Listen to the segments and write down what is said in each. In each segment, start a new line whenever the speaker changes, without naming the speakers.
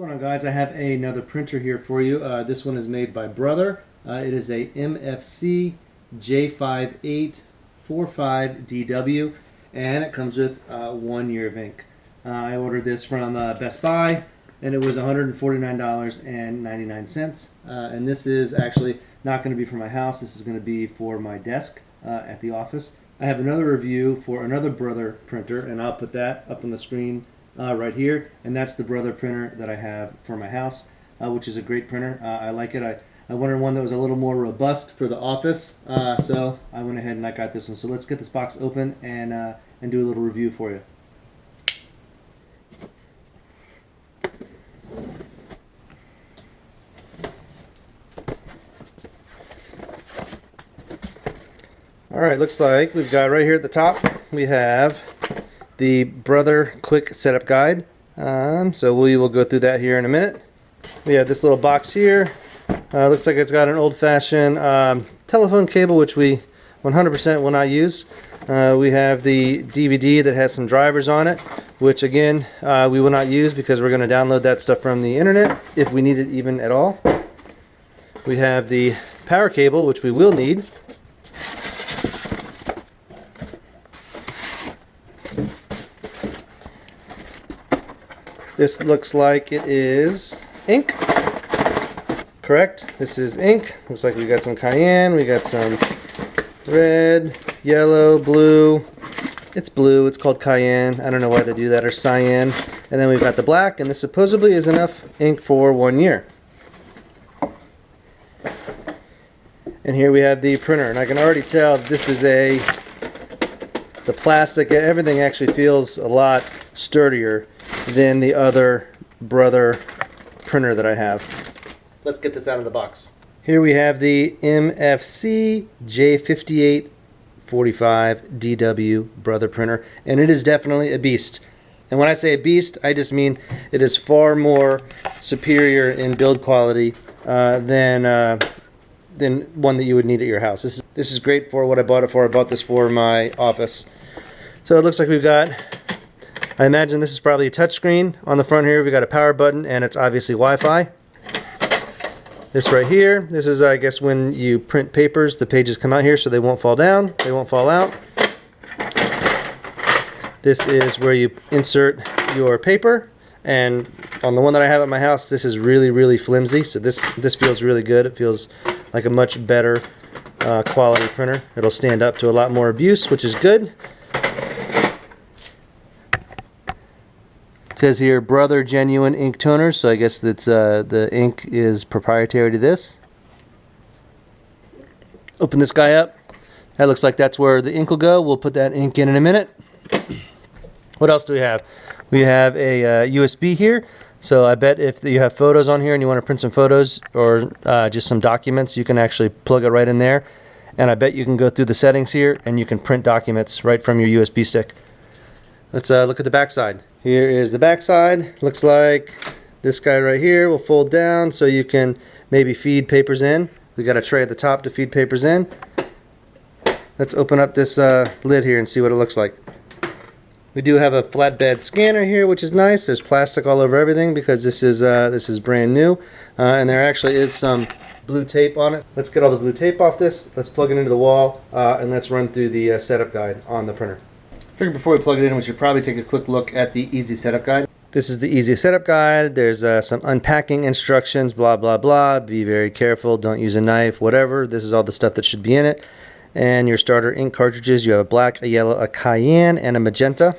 What's going on, guys? I have another printer here for you. This one is made by Brother. It is a MFC-J5845DW, and it comes with 1 year of ink. I ordered this from Best Buy, and it was $149.99. And this is actually not going to be for my house. This is going to be for my desk at the office. I have another review for another Brother printer, and I'll put that up on the screen right here, and that's the Brother printer that I have for my house, which is a great printer. I like it. I wanted one that was a little more robust for the office, so I went ahead and I got this one. So let's get this box open and do a little review for you. Alright, looks like we've got right here at the top, we have the Brother Quick Setup Guide. So we will go through that here in a minute. We have this little box here. Looks like it's got an old-fashioned telephone cable, which we 100% will not use. We have the DVD that has some drivers on it, which again we will not use because we're going to download that stuff from the internet if we need it even at all. We have the power cable, which we will need. This looks like it is ink. Correct. This is ink. Looks like we got some cayenne. We got some red, yellow, blue. It's blue. It's called cayenne. I don't know why they do that, or cyan. And then we've got the black, and this supposedly is enough ink for 1 year. And here we have the printer, and I can already tell this is the plastic, everything actually feels a lot sturdier than the other Brother printer that I have. Let's get this out of the box. Here we have the MFC-J5845DW Brother printer, and it is definitely a beast. And when I say a beast, I just mean it is far more superior in build quality than one that you would need at your house. This is great for what I bought it for. I bought this for my office. So it looks like we've got, I imagine this is probably a touchscreen. On the front here, we got a power button, and it's obviously Wi-Fi. This right here, this is, I guess, when you print papers, the pages come out here so they won't fall down, they won't fall out. This is where you insert your paper, and on the one that I have at my house, this is really, really flimsy, so this feels really good. It feels like a much better quality printer. It'll stand up to a lot more abuse, which is good. It says here Brother Genuine Ink Toner, so I guess that's the ink is proprietary to this. Open this guy up. That looks like that's where the ink will go. We'll put that ink in a minute. What else do we have? We have a USB here. So I bet if you have photos on here and you want to print some photos or just some documents, you can actually plug it right in there. And I bet you can go through the settings here and you can print documents right from your USB stick. Let's look at the back side. Here is the back side. Looks like this guy right here will fold down so you can maybe feed papers in. We got a tray at the top to feed papers in. Let's open up this lid here and see what it looks like. We do have a flatbed scanner here, which is nice. There's plastic all over everything because this is brand new, and there actually is some blue tape on it. Let's get all the blue tape off this. Let's plug it into the wall, and let's run through the setup guide on the printer. I figured before we plug it in, we should probably take a quick look at the Easy Setup Guide. This is the Easy Setup Guide. There's some unpacking instructions, blah, blah, blah. Be very careful. Don't use a knife, whatever. This is all the stuff that should be in it. And your starter ink cartridges. You have a black, a yellow, a cayenne, and a magenta.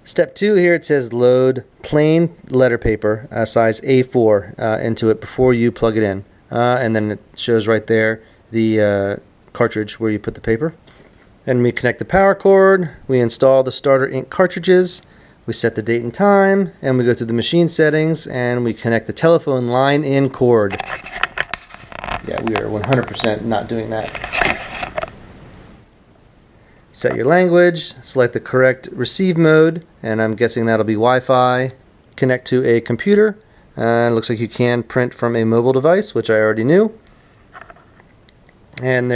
Step 2 here, it says load plain letter paper, size A4, into it before you plug it in. And then it shows right there the cartridge where you put the paper. And we connect the power cord, we install the starter ink cartridges, we set the date and time, and we go through the machine settings, and we connect the telephone line in cord. Yeah, we are 100% not doing that. Set your language, select the correct receive mode, and I'm guessing that'll be Wi-Fi. Connect to a computer. It looks like you can print from a mobile device, which I already knew. And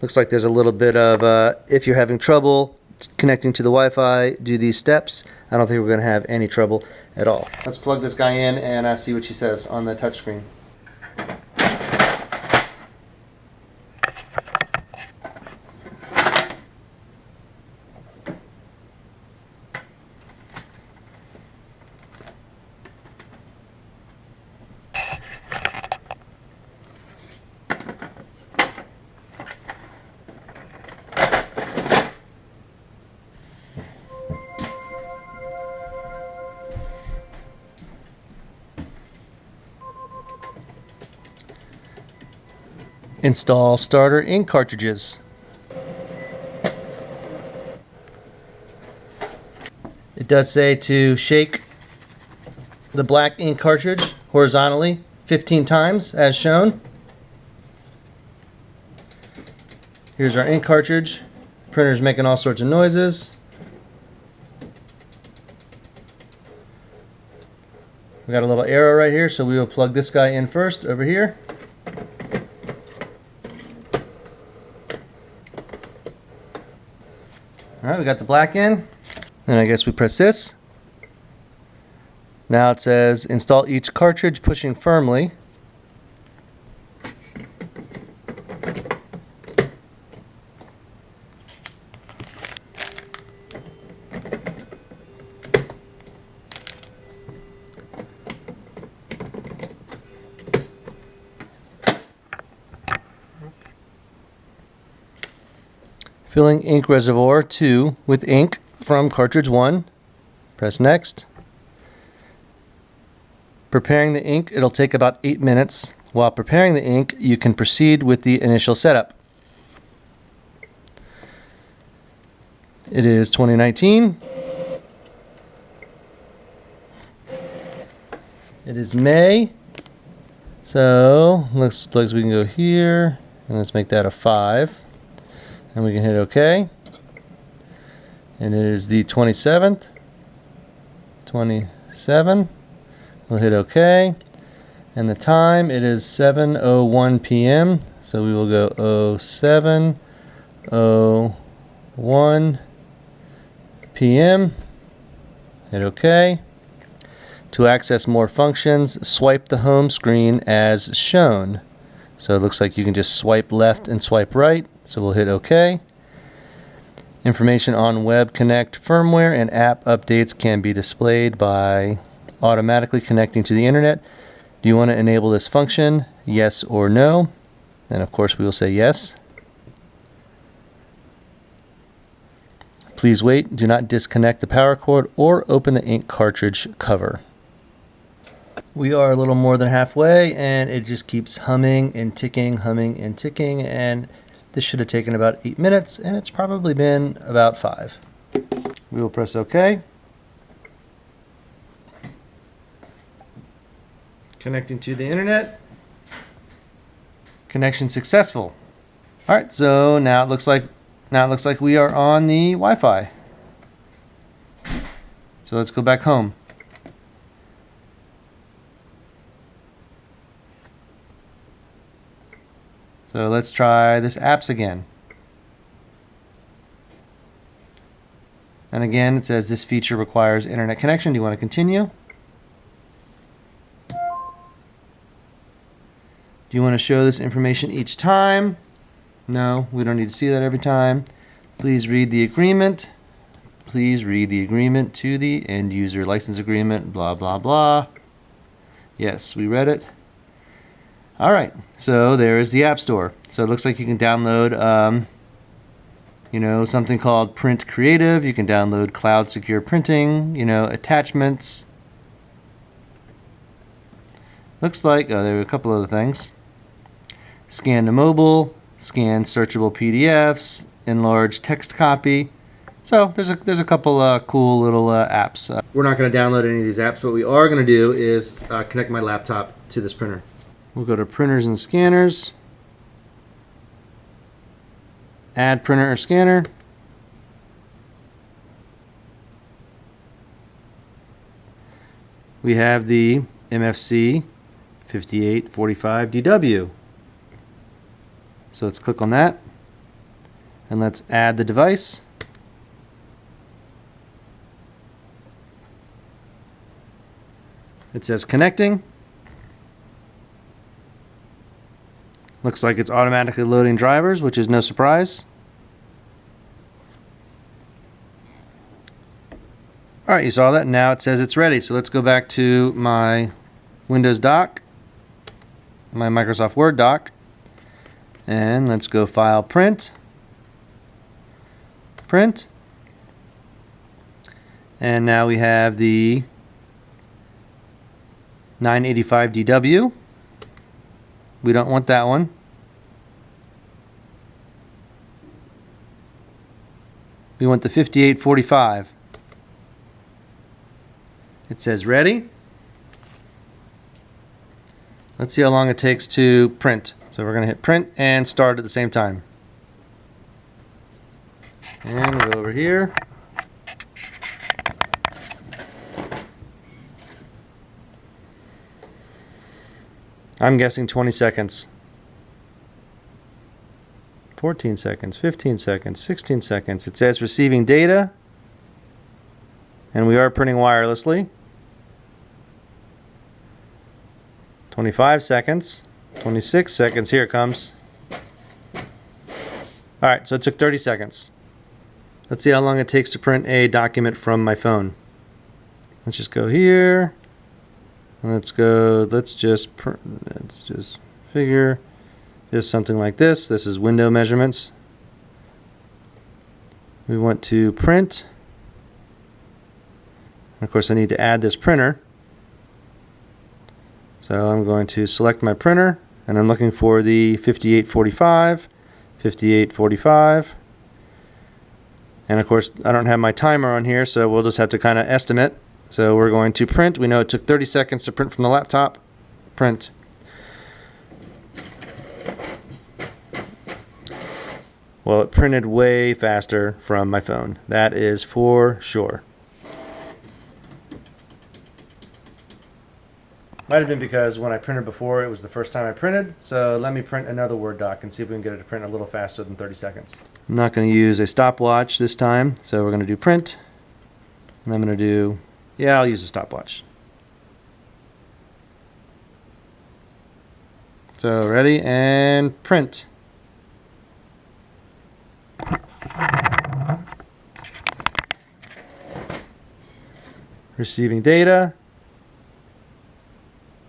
looks like there's a little bit of, if you're having trouble connecting to the Wi-Fi, do these steps, I don't think we're going to have any trouble at all. Let's plug this guy in and see what she says on the touchscreen. Install starter ink cartridges. It does say to shake the black ink cartridge horizontally 15 times as shown. Here's our ink cartridge. Printer's making all sorts of noises. We got a little arrow right here, so we will plug this guy in first over here. Alright, we got the black in. Then I guess we press this. Now it says install each cartridge pushing firmly. Filling ink reservoir 2 with ink from cartridge 1. Press next. Preparing the ink, it'll take about 8 minutes. While preparing the ink, you can proceed with the initial setup. It is 2019. It is May. So looks like we can go here and let's make that a 5. And we can hit OK. And it is the 27th. 27. We'll hit OK. And the time, it is 7:01 p.m. So we will go 07:01 p.m. Hit OK. To access more functions, swipe the home screen as shown. So it looks like you can just swipe left and swipe right. So we'll hit OK. Information on Web Connect firmware and app updates can be displayed by automatically connecting to the internet. Do you want to enable this function? Yes or no? And of course we will say yes. Please wait. Do not disconnect the power cord or open the ink cartridge cover. We are a little more than halfway and it just keeps humming and ticking, and this should have taken about 8 minutes, and it's probably been about 5. We will press OK. Connecting to the internet. Connection successful. All right, so now it looks like we are on the Wi-Fi. So let's go back home. So let's try this apps again. And again, it says this feature requires internet connection. Do you want to continue? Do you want to show this information each time? No, we don't need to see that every time. Please read the agreement. Please read the agreement to the end user license agreement, blah, blah, blah. Yes, we read it. All right, so there is the App Store. So it looks like you can download, something called Print Creative. You can download Cloud Secure Printing, attachments. Looks like, there are a couple other things. Scan to mobile, scan searchable PDFs, enlarge text copy. So there's a couple cool little apps. We're not going to download any of these apps. What we are going to do is connect my laptop to this printer. We'll go to printers and scanners. Add printer or scanner. We have the MFC-J5845DW. So let's click on that and let's add the device. It says connecting. Looks like it's automatically loading drivers, which is no surprise. All right, you saw that. Now it says it's ready. So let's go back to my Windows dock, my Microsoft Word dock, and let's go File, Print, Print. And now we have the 985DW. We don't want that one. We want the 5845. It says ready. Let's see how long it takes to print. So we're going to hit print and start at the same time. And we'll go over here. I'm guessing 20 seconds. 14 seconds, 15 seconds, 16 seconds. It says receiving data. And we are printing wirelessly. 25 seconds, 26 seconds, here it comes. Alright, so it took 30 seconds. Let's see how long it takes to print a document from my phone. Let's just go here. Let's just figure just something like this. This is window measurements. We want to print. Of course, I need to add this printer. So I'm going to select my printer, and I'm looking for the 5845, 5845. And of course, I don't have my timer on here, so we'll just have to kind of estimate. So we're going to print. We know it took 30 seconds to print from the laptop. Print. Well, it printed way faster from my phone. That is for sure. Might have been because when I printed before, it was the first time I printed. So let me print another Word doc and see if we can get it to print a little faster than 30 seconds. I'm not going to use a stopwatch this time. So we're going to do print. And I'm going to do, yeah, I'll use a stopwatch. So ready and print. Receiving data.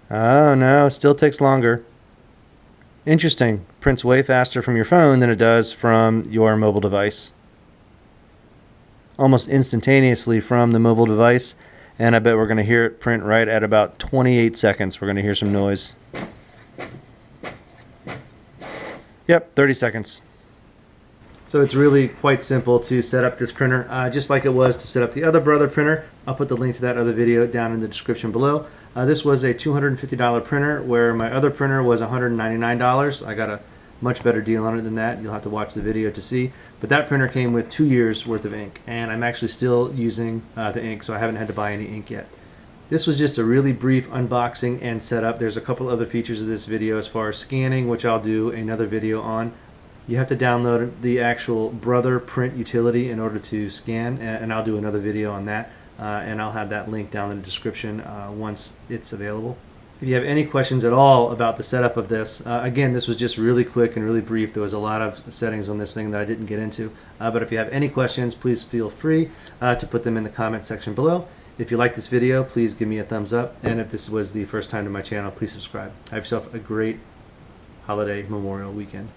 Oh no, it still takes longer. Interesting. Prints way faster from your phone than it does from your mobile device. Almost instantaneously from the mobile device. And I bet we're going to hear it print right at about 28 seconds. We're going to hear some noise. Yep, 30 seconds. So it's really quite simple to set up this printer, just like it was to set up the other Brother printer. I'll put the link to that other video down in the description below. This was a $250 printer, where my other printer was $199. I got a much better deal on it than that. You'll have to watch the video to see. But that printer came with 2 years worth of ink, and I'm actually still using the ink, so I haven't had to buy any ink yet. This was just a really brief unboxing and setup. There's a couple other features of this video as far as scanning, which I'll do another video on. You have to download the actual Brother print utility in order to scan, and I'll do another video on that, and I'll have that link down in the description once it's available. If you have any questions at all about the setup of this, again, this was just really quick and really brief. There was a lot of settings on this thing that I didn't get into, but if you have any questions, please feel free to put them in the comment section below. If you like this video, please give me a thumbs up, and if this was the first time to my channel, please subscribe. Have yourself a great holiday Memorial weekend.